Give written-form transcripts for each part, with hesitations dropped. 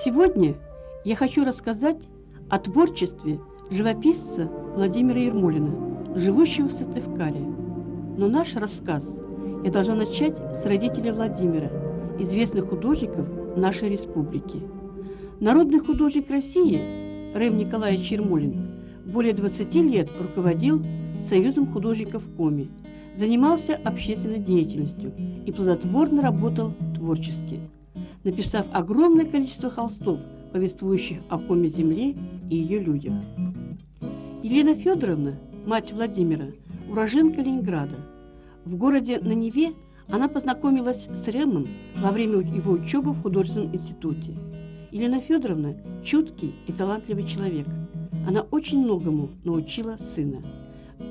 Сегодня я хочу рассказать о творчестве живописца Владимира Ермолина, живущего в Сыктывкаре. Но наш рассказ я должна начать с родителей Владимира, известных художников нашей республики. Народный художник России Рэм Николаевич Ермолин более 20 лет руководил Союзом художников Коми, занимался общественной деятельностью и плодотворно работал творчески, написав огромное количество холстов, повествующих о Коми-земле и ее людях. Елена Федоровна, мать Владимира, уроженка Ленинграда. В городе на Неве она познакомилась с Рэмом во время его учебы в художественном институте. Елена Федоровна – чуткий и талантливый человек. Она очень многому научила сына.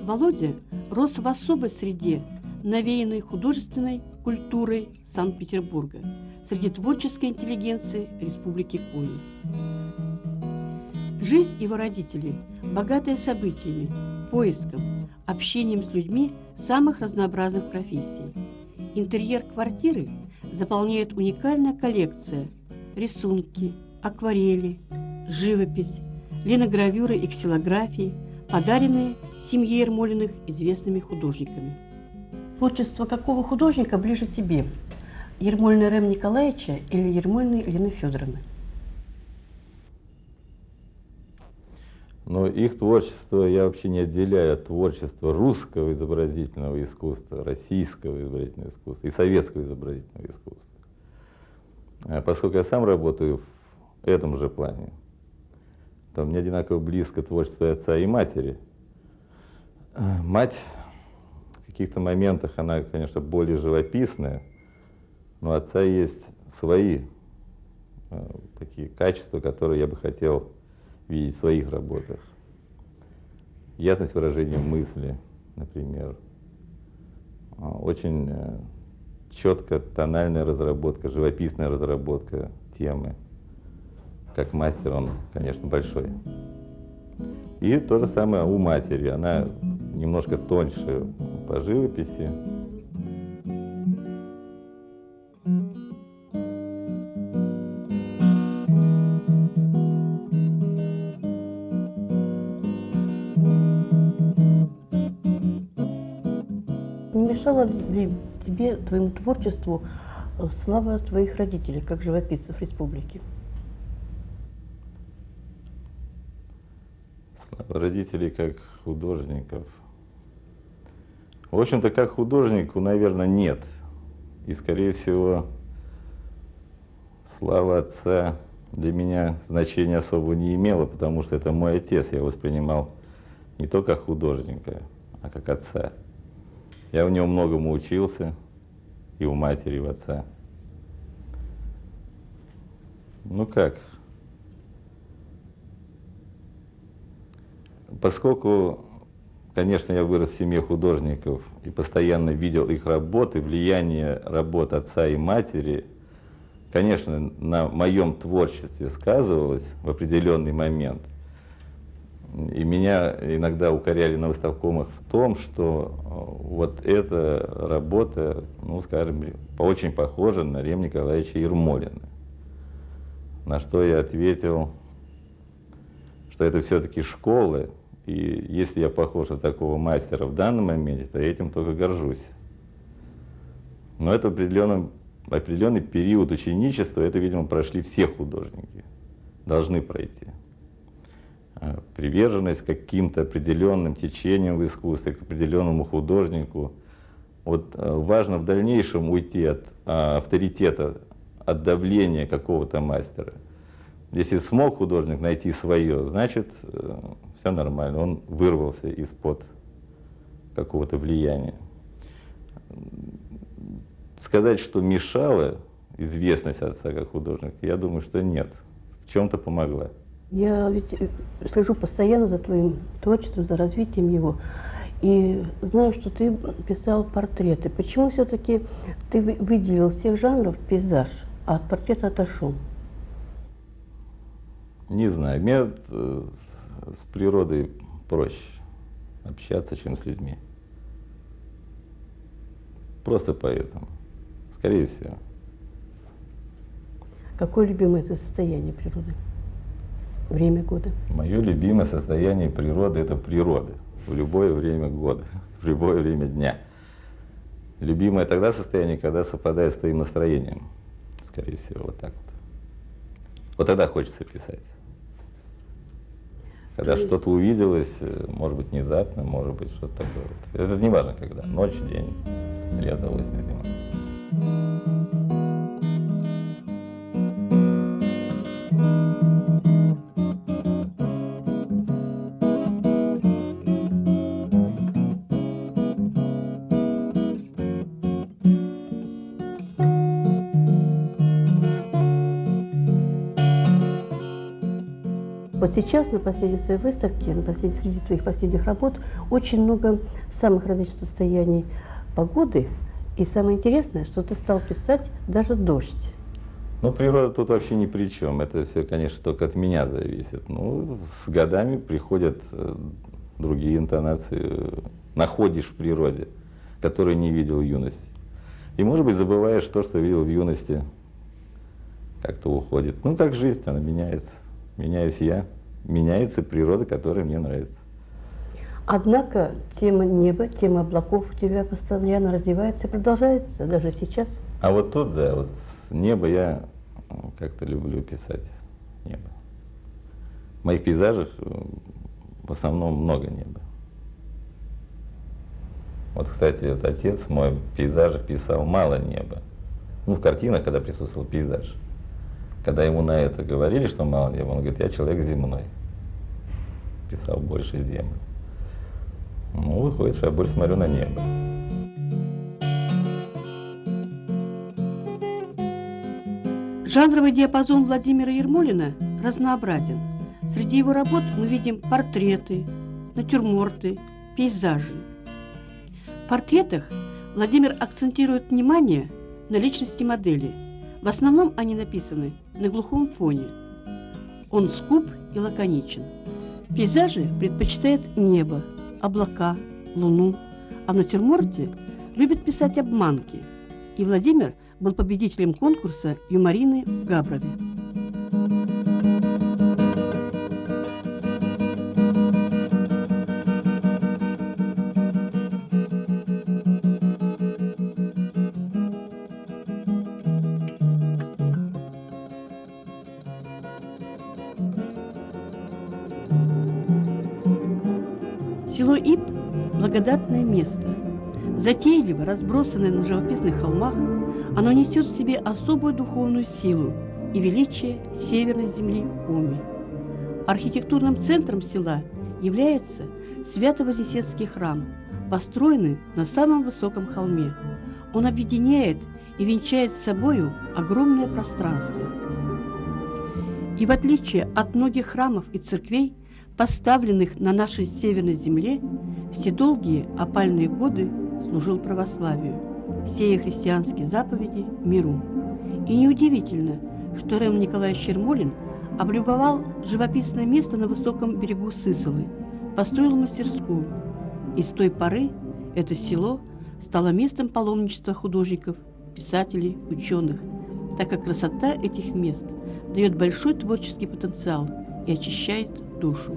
Володя рос в особой среде, навеянной художественной культурой Санкт-Петербурга, среди творческой интеллигенции Республики Коми. Жизнь его родителей богатая событиями, поиском, общением с людьми самых разнообразных профессий. Интерьер квартиры заполняет уникальная коллекция: рисунки, акварели, живопись, линогравюры и ксилографии, подаренные семье Ермолиных известными художниками. Творчество какого художника ближе тебе? Ермолина Рэма Николаевича или Ермолиной Елены Федоровны? Но их творчество я вообще не отделяю от творчества русского изобразительного искусства, российского изобразительного искусства и советского изобразительного искусства. Поскольку я сам работаю в этом же плане, то мне одинаково близко творчество и отца, и матери. Мать в каких-то моментах, она, конечно, более живописная, но у отца есть свои такие качества, которые я бы хотел видеть в своих работах. Ясность выражения мысли, например. Очень четко тональная разработка, живописная разработка темы. Как мастер он, конечно, большой. И то же самое у матери. Она немножко тоньше по живописи. Не мешала ли тебе, твоему творчеству, слава твоих родителей, как живописцев республики? Слава родителей как художников. В общем-то, как художнику, наверное, нет. И, скорее всего, слава отца для меня значения особо не имела, потому что это мой отец. Я воспринимал не только как художника, а как отца. Я у него многому учился, и у матери, и у отца. Ну как? Поскольку, конечно, я вырос в семье художников и постоянно видел их работы, влияние работ отца и матери, конечно, на моем творчестве сказывалось в определенный момент. И меня иногда укоряли на выставкомах в том, что вот эта работа, ну, скажем, очень похожа на Рэма Николаевича Ермолина. На что я ответил, что это все-таки школа, и если я похож на такого мастера в данном моменте, то я этим только горжусь. Но это определенный период ученичества, это, видимо, прошли все художники, должны пройти. Приверженность к каким-то определенным течениям в искусстве, к определенному художнику. Вот важно в дальнейшем уйти от авторитета, от давления какого-то мастера. Если смог художник найти свое, значит, все нормально, он вырвался из-под какого-то влияния. Сказать, что мешала известность отца как художника, я думаю, что нет. В чем-то помогла. Я ведь слежу постоянно за твоим творчеством, за развитием его, и знаю, что ты писал портреты. Почему все-таки ты выделил всех жанров пейзаж, а от портрета отошел? Не знаю, мне с природой проще общаться, чем с людьми. Просто поэтому, скорее всего. Какое любимое это состояние природы? Время года? Мое любимое состояние природы – это природа. В любое время года, в любое время дня. Любимое тогда состояние, когда совпадает с твоим настроением. Скорее всего, вот так вот. Вот тогда хочется писать. Когда что-то увиделось, может быть, внезапно, может быть, что-то такое. Это не важно когда. Ночь, день, лето, осень, зима. Вот сейчас на последней своей выставке, среди твоих последних работ, очень много самых различных состояний погоды. И самое интересное, что ты стал писать даже дождь. Ну, природа тут вообще ни при чем. Это все, конечно, только от меня зависит. Ну, с годами приходят другие интонации, находишь в природе, которые не видел в юности. И, может быть, забываешь то, что видел в юности, как-то уходит. Ну, как жизнь, она меняется. Меняюсь я, меняется природа, которая мне нравится. Однако тема неба, тема облаков у тебя постоянно развивается и продолжается, даже сейчас. А вот тут, да, вот с неба я как-то люблю писать небо. В моих пейзажах в основном много неба. Вот, кстати, вот отец мой в пейзажах писал мало неба. Ну, в картинах, когда присутствовал пейзаж. Когда ему на это говорили, что мало неба, он говорит, я человек земной. Писал больше землю. Ну, выходит, что я больше смотрю на небо. Жанровый диапазон Владимира Ермолина разнообразен. Среди его работ мы видим портреты, натюрморты, пейзажи. В портретах Владимир акцентирует внимание на личности модели. В основном они написаны на глухом фоне. Он скуп и лаконичен. В пейзаже предпочитает небо, облака, луну, а в натюрморте любит писать обманки. И Владимир был победителем конкурса юморины в Габрове. Село Ип – благодатное место. Затейливо разбросанное на живописных холмах, оно несет в себе особую духовную силу и величие северной земли Коми. Архитектурным центром села является Свято-Вознесенский храм, построенный на самом высоком холме. Он объединяет и венчает с собою огромное пространство. И в отличие от многих храмов и церквей, поставленных на нашей северной земле, все долгие опальные годы служил православию, сея христианские заповеди миру. И неудивительно, что Рэм Николаевич Ермолин облюбовал живописное место на высоком берегу Сысолы, построил мастерскую, и с той поры это село стало местом паломничества художников, писателей, ученых, так как красота этих мест дает большой творческий потенциал и очищает душу.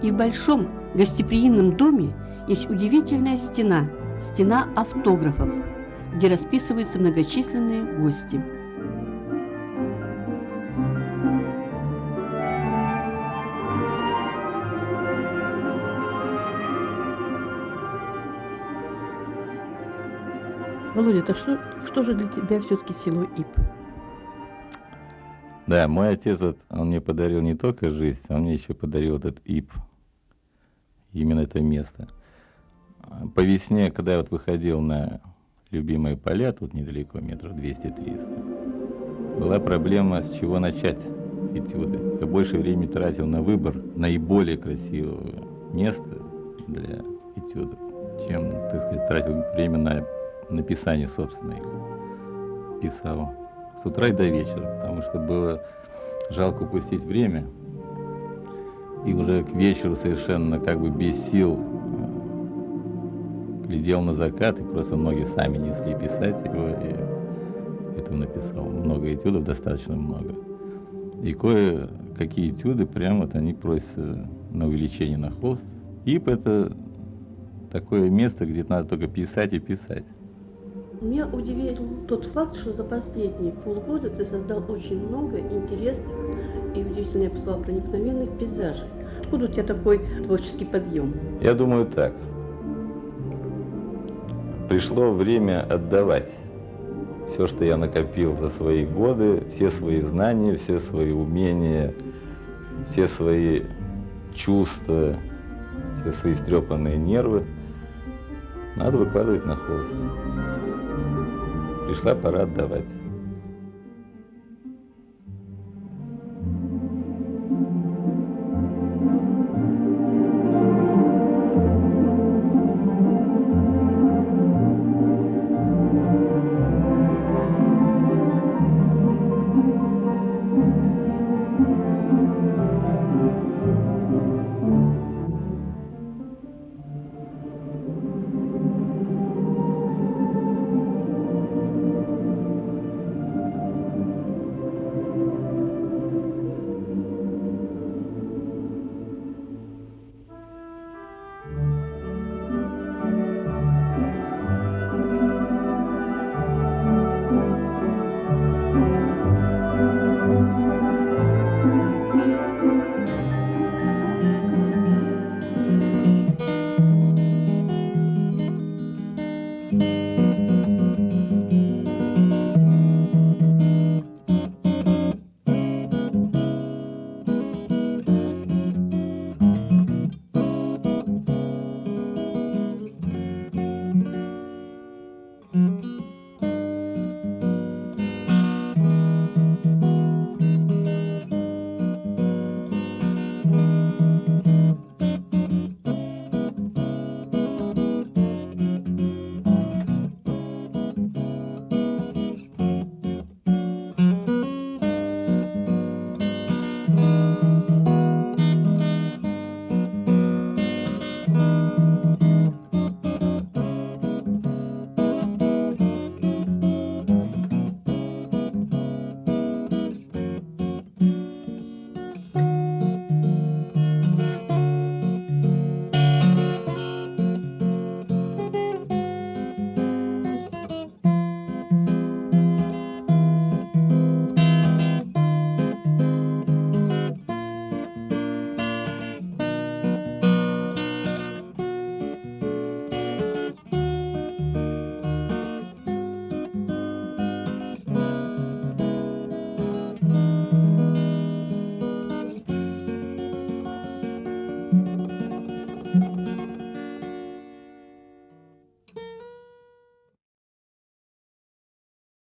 И в большом гостеприимном доме есть удивительная стена, стена автографов, где расписываются многочисленные гости. Володя, так что же для тебя все-таки село Ип? Да, мой отец, вот, он мне подарил не только жизнь, он мне еще подарил этот Ип. Именно это место. По весне, когда я вот выходил на любимые поля, тут недалеко, метров 200-300, была проблема, с чего начать этюды. Я больше времени тратил на выбор наиболее красивого места для этюдов, чем, так сказать, тратил время на написание собственных. Писал с утра и до вечера, потому что было жалко упустить время. И уже к вечеру совершенно как бы без сил глядел на закат, и просто ноги сами несли писать его, и это написал. Много этюдов, достаточно много. И кое-какие этюды, прям вот они просятся на увеличение на холст. Ип — это такое место, где надо только писать и писать. Меня удивил тот факт, что за последние полгода ты создал очень много интересных и удивительно, я бы сказала, проникновенных пейзажей. Откуда у тебя такой творческий подъем? Я думаю так. Пришло время отдавать все, что я накопил за свои годы, все свои знания, все свои умения, все свои чувства, все свои стрепанные нервы. Надо выкладывать на холст. Пришла пора отдавать.